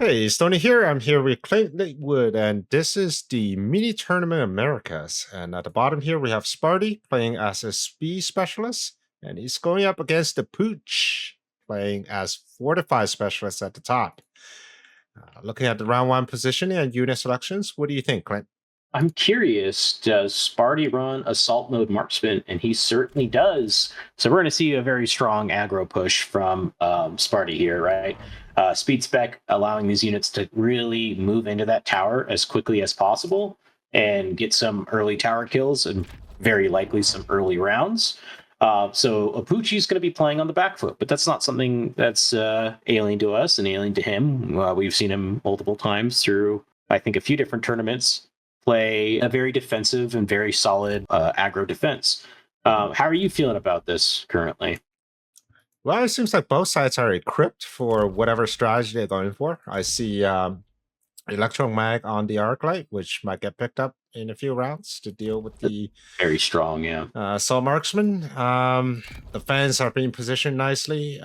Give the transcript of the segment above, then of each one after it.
Hey, Stoney here. I'm here with Clint Lakewood, and this is the Mini Tournament Americas. And at the bottom here, we have Sparty playing as a speed specialist, and he's going up against the Pooch playing as fortified specialist at the top. Looking at the round one positioning and unit selections, what do you think, Clint? I'm curious, does Sparty run assault mode marksman? And he certainly does. So we're going to see a very strong aggro push from Sparty here, right? Speed spec allowing these units to really move into that tower as quickly as possible and get some early tower kills and very likely some early rounds. So Apooche is going to be playing on the back foot, but that's not something that's alien to us and alien to him. We've seen him multiple times through, I think, a few different tournaments play a very defensive and very solid aggro defense. How are you feeling about this currently? Well, it seems like both sides are equipped for whatever strategy they're going for. I see Electromag on the Arc Light, which might get picked up in a few rounds to deal with the Very strong, yeah. Assault Marksman. The fans are being positioned nicely.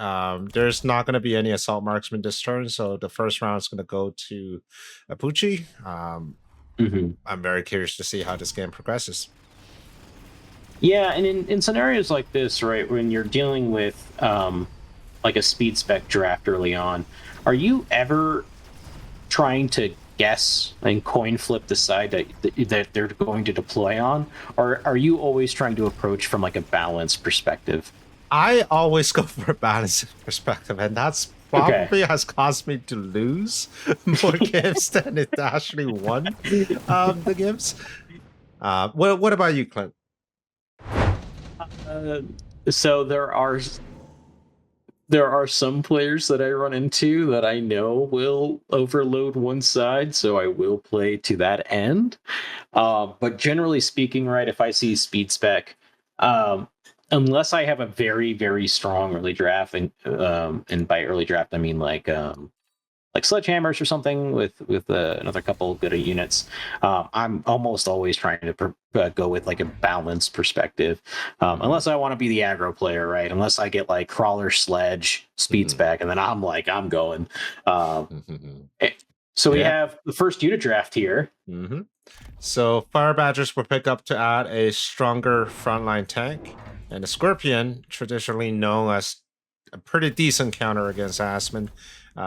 There's not going to be any Assault Marksman this turn, so the first round is going to go to Apooche. I'm very curious to see how this game progresses. Yeah, and in scenarios like this, right, when you're dealing with like a speed spec draft early on, are you ever trying to guess and coin flip the side that they're going to deploy on, or are you always trying to approach from like a balanced perspective? I always go for a balanced perspective, and that's probably has caused me to lose more games than it actually won the games. What about you, Clint? So there are some players that I run into that I know will overload one side, so I will play to that end. But generally speaking, right, if I see speed spec, unless I have a very, very strong early draft, and by early draft I mean like sledgehammers or something with another couple good units, I'm almost always trying to go with like a balanced perspective, unless I want to be the aggro player, right? Unless I get like crawler, sledge, speed spec, and then I'm going. So we have the first unit draft here. So Fire Badgers will pick up to add a stronger frontline tank, and the Scorpion, traditionally known as a pretty decent counter against Aspen,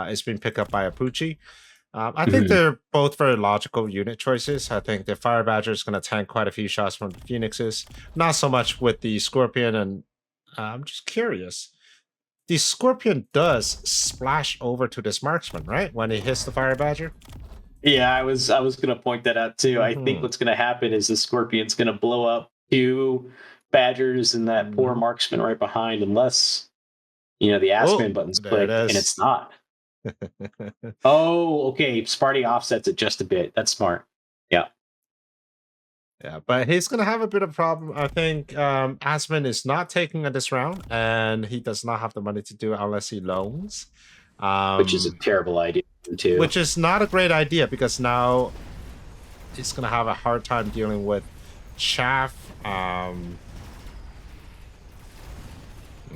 is being picked up by Apooche. I think they're both very logical unit choices. I think the Fire Badger is going to tank quite a few shots from the Phoenixes, not so much with the Scorpion. And I'm just curious. The Scorpion does splash over to this marksman, right? When he hits the Fire Badger. Yeah, I was going to point that out too. I think what's going to happen is the Scorpion's going to blow up two Badgers and that poor marksman right behind, unless the Aspen button's clicked and it's not. Oh, okay. Sparty offsets it just a bit. That's smart. Yeah. Yeah, but he's going to have a bit of a problem. I think Aspen is not taking this round, and he does not have the money to do it unless he loans. Which is a terrible idea, too. Which is not a great idea, because now he's going to have a hard time dealing with Chaff.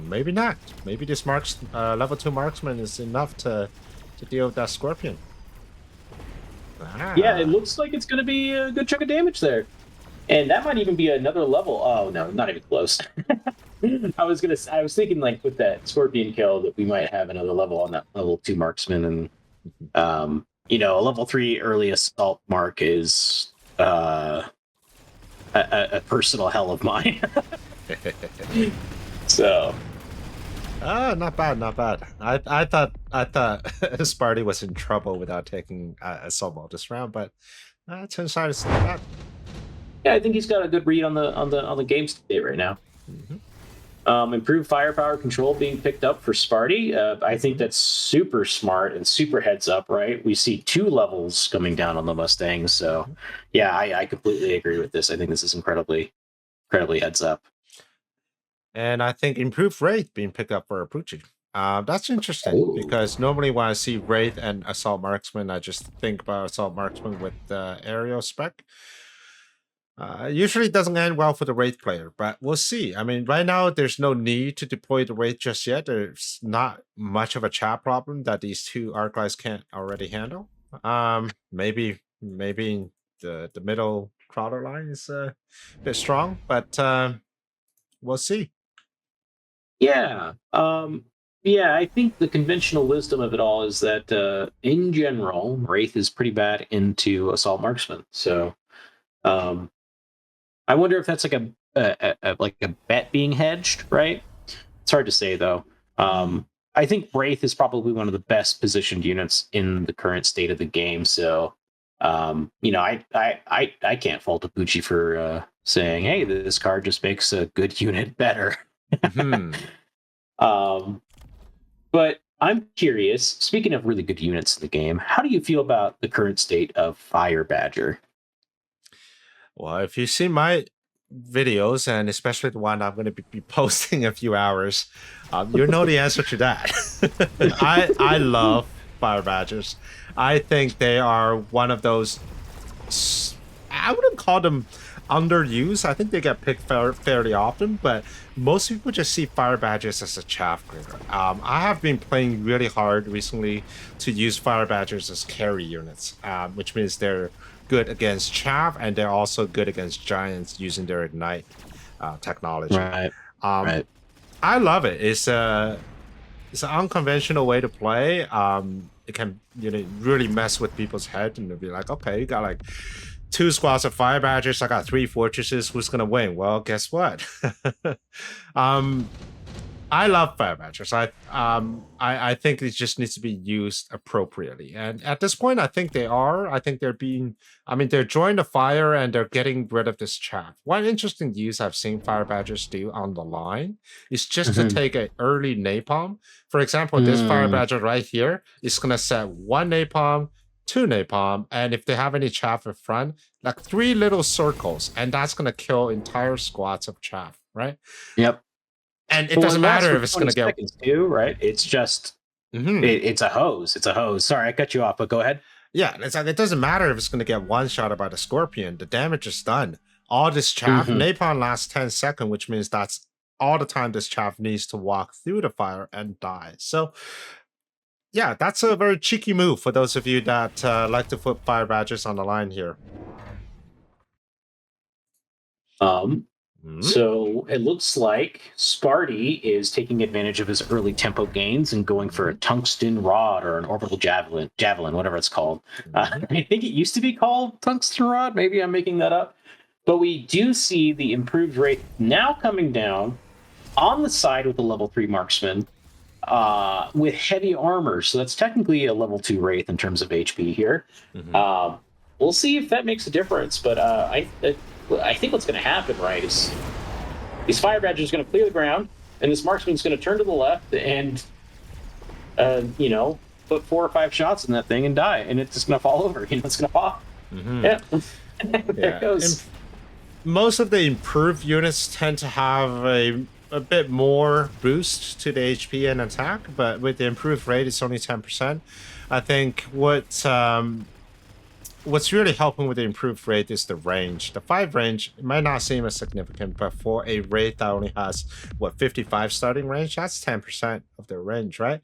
Maybe not. Maybe this level 2 marksman is enough to deal with that Scorpion. Yeah, it looks like it's going to be a good chunk of damage there. And that might even be another level. Oh, no, not even close. I was thinking like with that Scorpion kill that we might have another level on that level 2 marksman. And, a level 3 early assault mark is a personal hell of mine. So, not bad, not bad. I thought Sparty was in trouble without taking a solo this round, but turns out it's not bad. Yeah, I think he's got a good read on the game state right now. Improved firepower control being picked up for Sparty. I think that's super smart and super heads up, right? We see 2 levels coming down on the Mustangs, so yeah, I completely agree with this. I think this is incredibly heads up. And I think improved Wraith being picked up for Apooche. That's interesting, because normally when I see Wraith and Assault Marksman, I just think about Assault Marksman with the aerial spec. Usually doesn't end well for the Wraith player, but we'll see. I mean, right now there's no need to deploy the Wraith just yet. There's not much of a chat problem that these two Arclights can't already handle. Maybe the middle crawler line is a bit strong, but we'll see. Yeah. Yeah, I think the conventional wisdom of it all is that in general, Wraith is pretty bad into assault marksman. So I wonder if that's like a bet being hedged, right? It's hard to say though. I think Wraith is probably one of the best positioned units in the current state of the game. So I can't fault Apooche for saying, "Hey, this card just makes a good unit better." Mhm. But I'm curious. Speaking of really good units in the game, how do you feel about the current state of Fire Badger? Well, if you see my videos, and especially the one I'm going to be posting in a few hours, you know the answer to that. I love Fire Badgers. I think they are one of those. I wouldn't call them underused. I think they get picked fairly often, but most people just see Fire Badgers as a chaff cleaner. I have been playing really hard recently to use Fire Badgers as carry units, which means they're good against chaff and they're also good against giants using their ignite technology. Right. Right. I love it. It's an unconventional way to play. It can really mess with people's head and they'll be like, okay, you got like 2 squads of Fire Badgers. I got 3 fortresses. Who's gonna win? Well, guess what? I love Fire Badgers. I think it just needs to be used appropriately. And at this point, I think they are. I think they're joining the fire and they're getting rid of this chaff. One interesting use I've seen Fire Badgers do on the line is just to take an early napalm. For example, this Fire Badger right here is gonna set 1 napalm, 2 napalm, and if they have any chaff in front, like 3 little circles, and that's gonna kill entire squads of chaff, right? Yep. And it doesn't matter if it's going to get too, right? It's just it's a hose. It's a hose. Sorry, I cut you off, but go ahead. Yeah, it doesn't matter if it's going to get one shot by the scorpion. The damage is done. All this chaff, napalm lasts 10 seconds, which means that's all the time this chaff needs to walk through the fire and die. So, yeah, that's a very cheeky move for those of you that like to put Fire Badgers on the line here. So it looks like Sparty is taking advantage of his early tempo gains and going for a tungsten rod or an orbital javelin, whatever it's called. I think it used to be called tungsten rod. Maybe I'm making that up. But we do see the improved rate now coming down on the side with the level 3 marksman with heavy armor. So that's technically a level 2 wraith in terms of HP here. We'll see if that makes a difference. But I think what's going to happen, right, is these Fire Badgers are going to clear the ground, and this marksman's going to turn to the left and, put 4 or 5 shots in that thing and die, and it's just going to fall over. It's going to pop. Yeah. There it goes. Most of the improved units tend to have a bit more boost to the HP and attack, but with the improved rate, it's only 10%. I think what's really helping with the improved rate is the range. The 5 range, it might not seem as significant, but for a rate that only has 55 starting range, that's 10% of their range, right?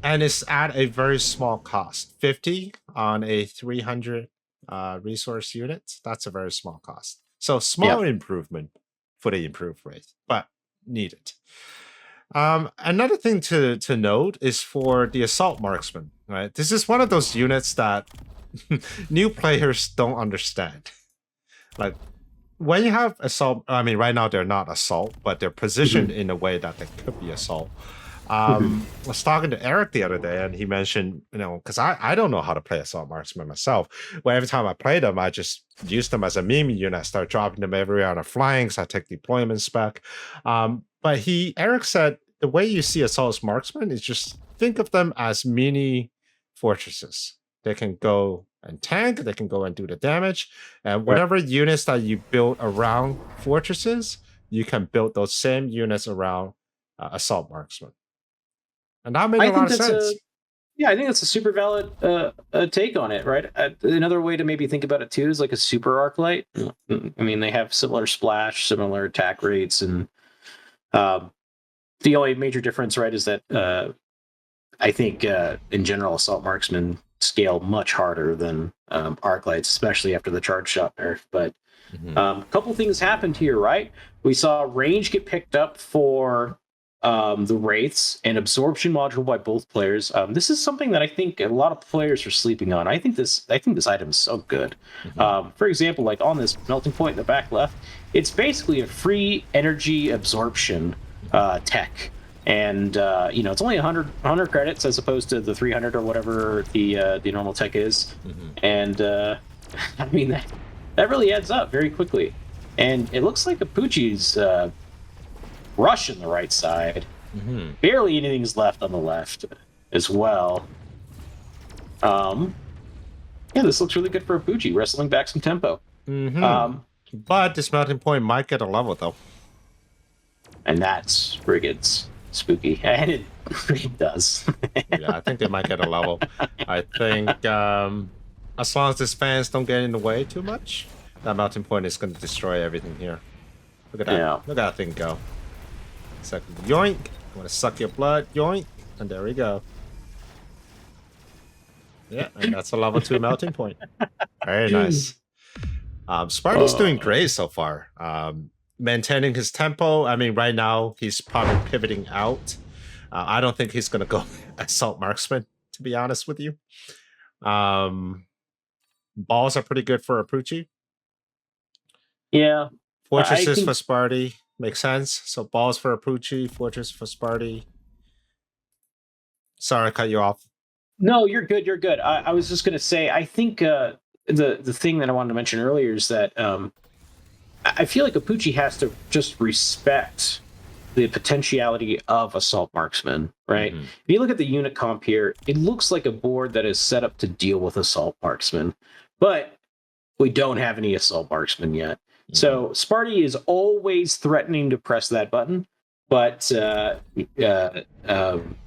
And it's at a very small cost. 50 on a 300 resource unit, that's a very small cost. So small improvement for the improved rate, but needed. Another thing to note is for the assault marksman, right? This is one of those units that new players don't understand. Like when you have assault, I mean, right now they're not assault, but they're positioned in a way that they could be assault. I was talking to Eric the other day, and he mentioned, because I don't know how to play assault marksman myself. Well, every time I play them, I just use them as a meme unit. I start dropping them everywhere on a flying, so I take deployment spec. But Eric said, the way you see assault marksman is just think of them as mini fortresses. They can go and tank, they can go and do the damage, and whatever units that you build around fortresses, you can build those same units around assault marksman. And that made a lot of sense. Yeah, I think that's a super valid take on it, right? Another way to maybe think about it too is like a super arc light. I mean, they have similar splash, similar attack rates, and uh, the only major difference, right, is that I think in general, assault marksmen scale much harder than arc lights, especially after the charge shot nerf. But a couple things happened here, right? We saw range get picked up for the wraiths and absorption module by both players. This is something that I think a lot of players are sleeping on. I think this item is so good. For example, like on this melting point in the back left, it's basically a free energy absorption tech. And it's only 100 credits as opposed to the 300 or whatever the normal tech is. And I mean that really adds up very quickly. And it looks like Apooche's rushing the right side. Barely anything's left on the left as well. Yeah, this looks really good for Apooche, wrestling back some tempo. But this melting point might get a level, though. And that's where it gets spooky. And it does. Yeah, I think they might get a level. I think as long as these fans don't get in the way too much, that melting point is going to destroy everything here. Look at that. Yeah. Look at that thing go. Second, yoink. I want to suck your blood. Yoink. And there we go. Yeah, and that's a level 2 melting point. Very nice. Sparty's doing great so far. Maintaining his tempo. I mean, right now, he's probably pivoting out. I don't think he's going to go assault marksman, to be honest with you. Balls are pretty good for Apooche. Yeah. Fortresses for Sparty. Makes sense. So balls for Apooche, fortress for Sparty. Sorry, I cut you off. No, you're good. You're good. I was just going to say, I think the thing that I wanted to mention earlier is that I feel like Apooche has to just respect the potentiality of assault marksman, right? If you look at the unit comp here, it looks like a board that is set up to deal with assault marksman, but we don't have any assault marksman yet. So Sparty is always threatening to press that button, but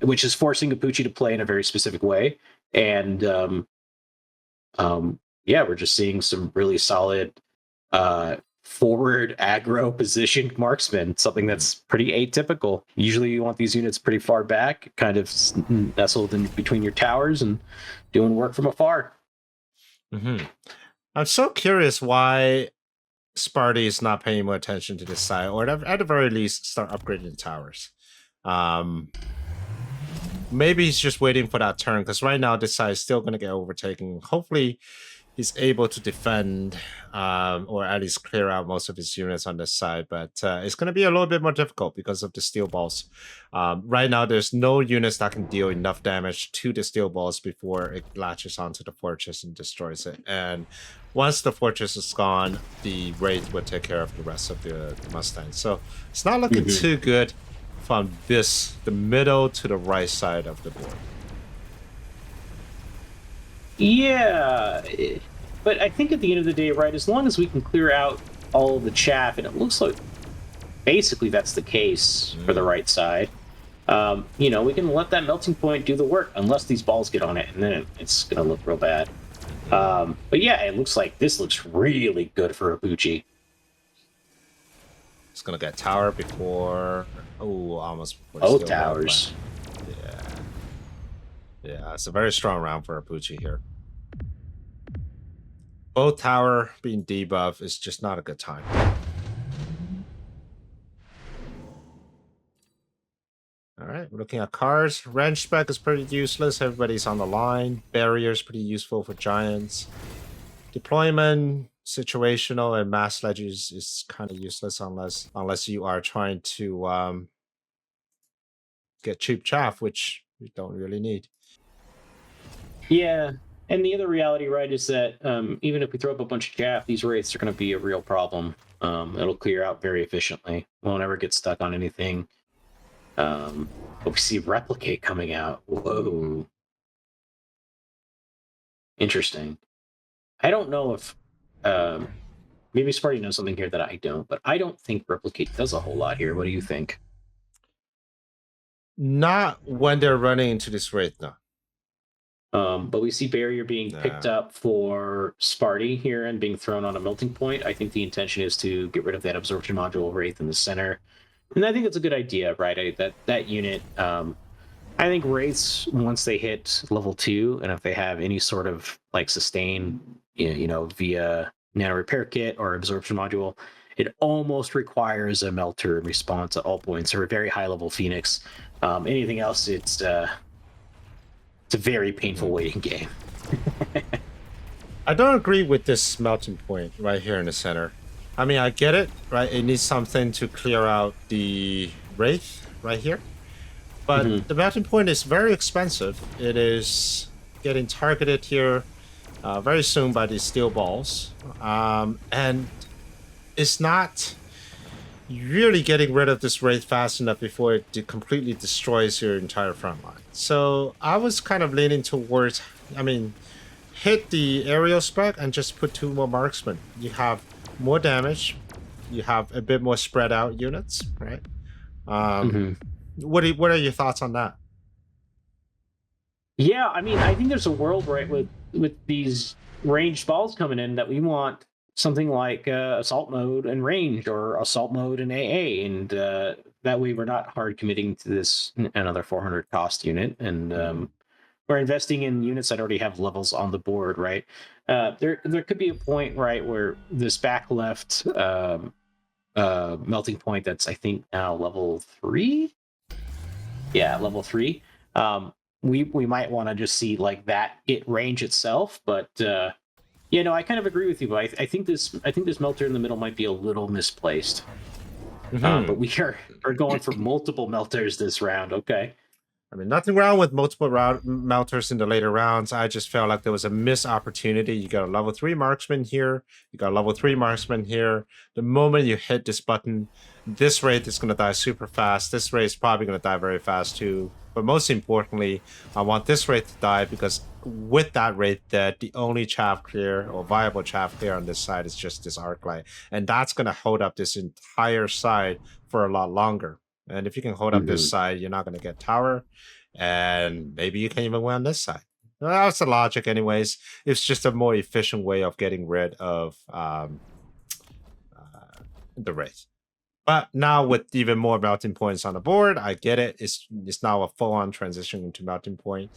which is forcing Apooche to play in a very specific way. And we're just seeing some really solid forward aggro positioned marksman, something that's pretty atypical. Usually you want these units pretty far back, kind of nestled in between your towers and doing work from afar. I'm so curious why Sparty is not paying more attention to this side, or at the very least start upgrading the towers. Maybe he's just waiting for that turn, because right now this side is still going to get overtaken. Hopefully he's able to defend or at least clear out most of his units on this side, but it's going to be a little bit more difficult because of the steel balls. Right now there's no units that can deal enough damage to the steel balls before it latches onto the fortress and destroys it. And once the fortress is gone, the Wraith will take care of the rest of the Mustangs. So it's not looking too good from the middle to the right side of the board. Yeah, but I think at the end of the day, right, as long as we can clear out all of the chaff, and it looks like basically that's the case for the right side, we can let that melting point do the work, unless these balls get on it, and then it's going to look real bad. But yeah, it looks like this looks really good for Apooche. It's going to get tower before... Oh, almost... Both towers. Yeah, it's a very strong round for Apooche here. Both tower being debuff is just not a good time. All right, we're looking at cars. Wrench spec is pretty useless. Everybody's on the line. Barriers pretty useful for giants. Deployment, situational, and mass ledges is kind of useless unless you are trying to get cheap chaff, which you don't really need. Yeah, and the other reality, right, is that even if we throw up a bunch of chaff, these wraiths are going to be a real problem. It'll clear out very efficiently. Won't ever get stuck on anything. But we see replicate coming out. Whoa. Interesting. I don't know if maybe Sparty knows something here that I don't, but I don't think replicate does a whole lot here. What do you think? Not when they're running into this wraith, no. But we see barrier being picked up for Sparty here and being thrown on a melting point. I think the intention is to get rid of that absorption module Wraith in the center, and I think it's a good idea, right? That unit. I think Wraiths, once they hit level 2, and if they have any sort of like sustain, via nano repair kit or absorption module, it almost requires a melter in response at all points, or a very high level Phoenix. Anything else, it's a very painful waiting game. I don't agree with this melting point right here in the center. I mean, I get it, right? It needs something to clear out the Wraith right here. But the melting point is very expensive. It is getting targeted here very soon by these steel balls. And it's not really getting rid of this Wraith fast enough before it completely destroys your entire front line. So I was kind of leaning towards, hit the aerial spec and just put 2 more marksmen. You have more damage. You have a bit more spread out units, right? What are your thoughts on that? Yeah, I think there's a world, right, with these ranged balls coming in, that we want something like assault mode and range, or assault mode and AA, and that way we're not hard committing to this another 400 cost unit, and we're investing in units that already have levels on the board, right? There could be a point, right, where this back left melting point, that's I think now level 3. Yeah, level 3. We might want to just see like that it range itself, but I kind of agree with you. But I think this melter in the middle might be a little misplaced. But we are going for multiple melters this round. Okay. Nothing wrong with multiple melters in the later rounds. I just felt like there was a missed opportunity. You got a level 3 marksman here. You got a level 3 marksman here. The moment you hit this button, this Wraith is going to die super fast. This Wraith is probably going to die very fast too. But most importantly, I want this Wraith to die, because with that Wraith dead, the only chaff clear or viable chaff clear on this side is just this arc light. And that's going to hold up this entire side for a lot longer. And if you can hold up this side, you're not going to get tower. And maybe you can even win on this side. Well, that's the logic anyways. It's just a more efficient way of getting rid of the Wraith. But now with even more melting points on the board, I get it. It's now a full-on transition into melting point.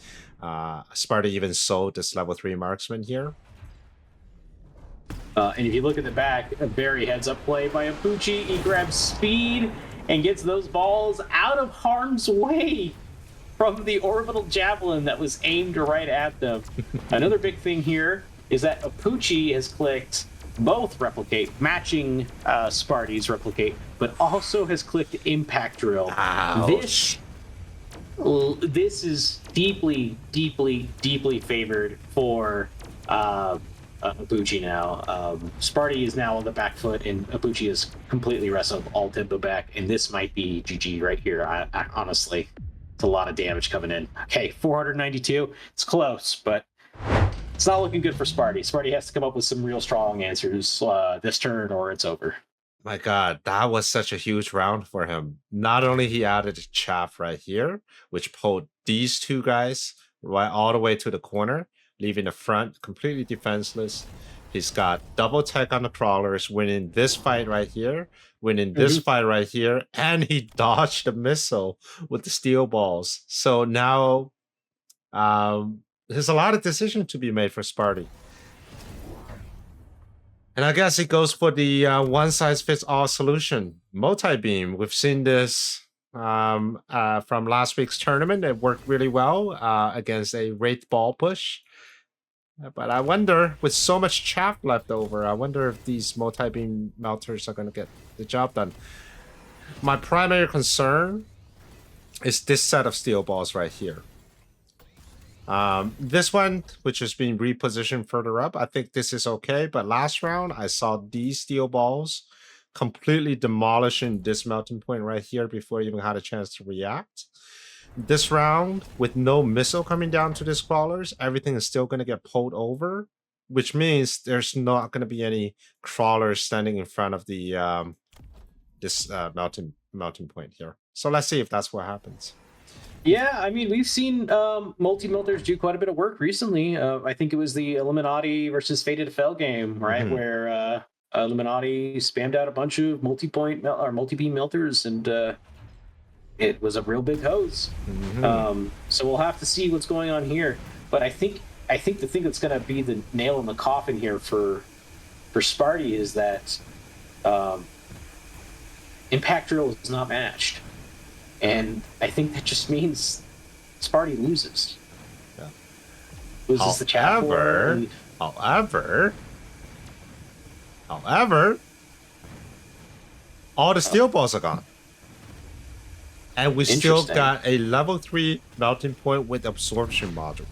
Sparta even sold this level 3 marksman here. And if you look at the back, a very heads-up play by Apooche. He grabs speed and gets those balls out of harm's way from the orbital javelin that was aimed right at them. Another big thing here is that Apooche has clicked both replicate, matching Sparty's replicate, but also has clicked impact drill. Ouch. This is deeply, deeply, deeply favored for Apooche now. Sparty is now on the back foot, and Apooche is completely wrestled all tempo back, and this might be GG right here. I honestly, it's a lot of damage coming in. Okay, 492. It's close, but it's not looking good for Sparty. Sparty has to come up with some real strong answers this turn, or it's over. My God, that was such a huge round for him. Not only he added a chaff right here, which pulled these 2 guys right all the way to the corner, leaving the front completely defenseless. He's got double tech on the crawlers, winning this fight right here, winning this fight right here, and he dodged the missile with the steel balls. So now there's a lot of decision to be made for Sparty. And I guess it goes for the one-size-fits-all solution. Multi-beam. We've seen this from last week's tournament. It worked really well against a Wraith ball push. But I wonder, with so much chaff left over, I wonder if these multi-beam melters are going to get the job done. My primary concern is this set of steel balls right here. This one, which is being repositioned further up, I think this is okay. But last round, I saw these steel balls completely demolishing this melting point right here before I even had a chance to react. This round, with no missile coming down to these crawlers, everything is still going to get pulled over, which means there's not going to be any crawlers standing in front of the this melting point here. So let's see if that's what happens. Yeah, I mean, we've seen multi-melters do quite a bit of work recently. I think it was the Illuminati versus Fated Fell game, right, Mhm. where Illuminati spammed out a bunch of or multi-beam melters, and it was a real big hose. Mhm. So we'll have to see what's going on here. But I think the thing that's going to be the nail in the coffin here for Sparty is that um, impact drill is not matched, and I think that just means Sparty loses. Yeah. Loses the chat war, However, and however, however, all the steel balls are gone. And we still interesting. got a level 3 melting point with absorption module.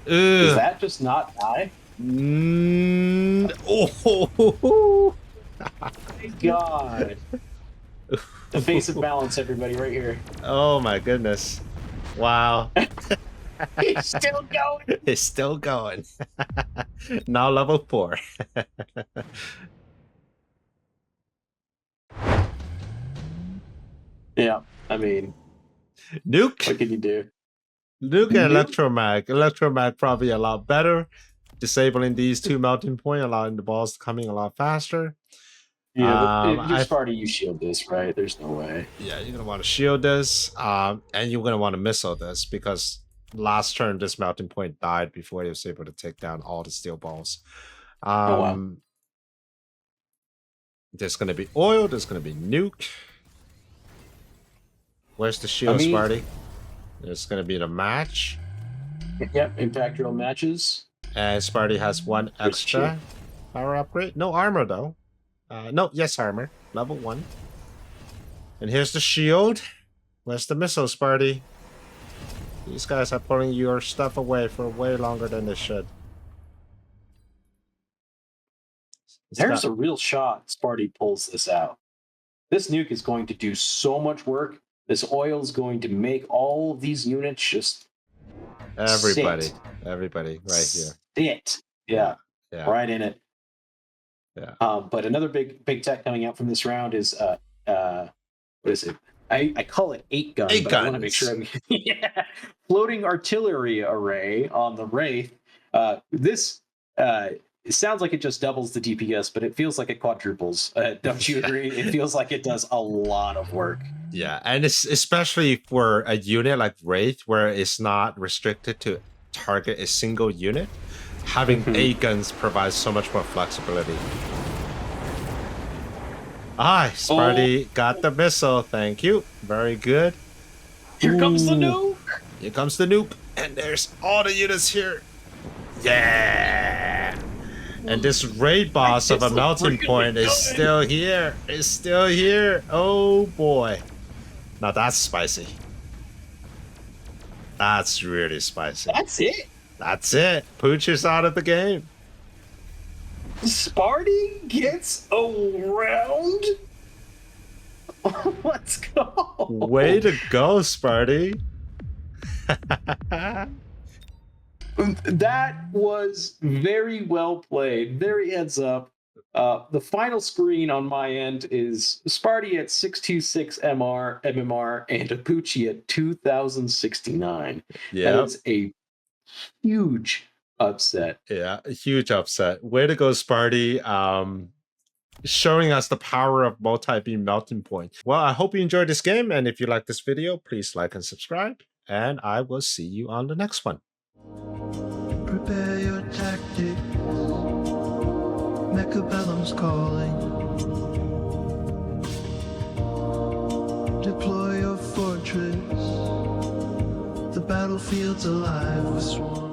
Does Ugh. that just not die? Oh. My God. Evasive balance, everybody, right here. Oh my goodness. Wow. He's still going. It's still going. Now level 4. Yeah, I mean, Nuke. what can you do? Nuke and Nuke? Electromag. Electromag probably a lot better. Disabling these 2 melting point, allowing the balls coming a lot faster. Yeah, but if you're I Sparty, you shield this, right? There's no way. Yeah, you're gonna want to shield this, and you're gonna want to missile this because last turn this melting point died before he was able to take down all the steel balls. Oh, wow. There's gonna be oil. There's gonna be nuke. Where's the shield, Sparty? There's gonna be the match, Yep, impact drill matches. and Sparty has 1 extra power upgrade. No armor though. No, yes armor, level 1. And here's the shield. Where's the missile, Sparty? These guys are pulling your stuff away for way longer than they should. There's a real shot Sparty pulls this out. This nuke is going to do so much work. This oil is going to make all of these units just everybody right here. Sit. Yeah. Right in it. Yeah. But another big tech coming out from this round is what is it? I call it 8 gun. 8 but guns. I want to make sure I'm floating artillery array on the Wraith. This it sounds like it just doubles the DPS, but it feels like it quadruples. Don't you agree? It feels like it does a lot of work. Yeah, and it's especially for a unit like Wraith, where it's not restricted to target a single unit. Having 8 guns provides so much more flexibility. Sparty got the missile. Thank you. Very good. Here comes the nuke. Here comes the nuke. And there's all the units here. Yeah. And this raid boss of a melting point is still here. It's still here. Oh boy. Now that's spicy. That's really spicy. That's it. That's it. Apooche is out of the game. Sparty gets around. Let's go. Way to go, Sparty. That was very well played. Very heads up. The final screen on my end is Sparty at 626 MMR and Apooche at 2069. Yeah. That is a huge upset. Yeah, a huge upset. Way to go, Sparty. Showing us the power of multi-beam melting point. Well, I hope you enjoyed this game, and if you like this video, please like and subscribe, and I will see you on the next one. Prepare your tactics. Mechabellum's calling. Deploy your fortress. The battlefield's alive with swarms.